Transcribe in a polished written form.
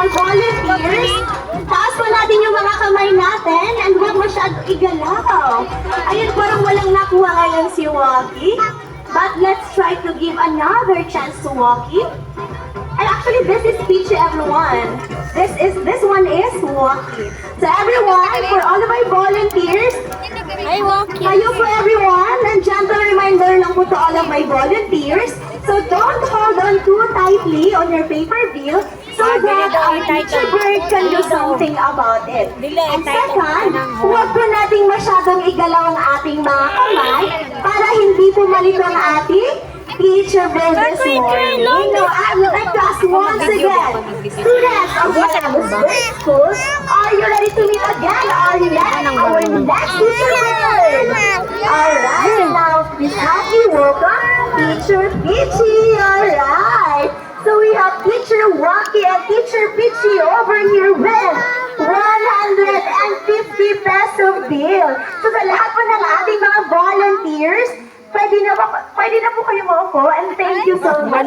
our volunteers. Taas po natin yung mga kamay natin and huwag masyadong igalaw. Ayun, parang walang nakuha ngayon si Waki. But let's try to give another chance to Waki. And actually, this is Peachy, everyone. This one is Waki. So everyone, for all of my volunteers, Ay, walking. kayo po everyone, and gentle reminder lang po to all of my volunteers. So don't hold on too tightly on your pay-per-view so that our teacher bird can do something about it. And second, huwag po nating masyadong igalaw ang ating mga kamay para hindi po malito ang ating teacher bird this morning. No, I would like to ask once again, students of the Bird School, are you ready to meet again our next teacher bird? Alright, now Miss Happy, welcome Teacher Peachy. Alright, so we have Teacher Waki and Teacher Peachy over here with 150 peso bill. So sa lahat po ng ating mga volunteers, pwede na po kayo maupo and thank you so much.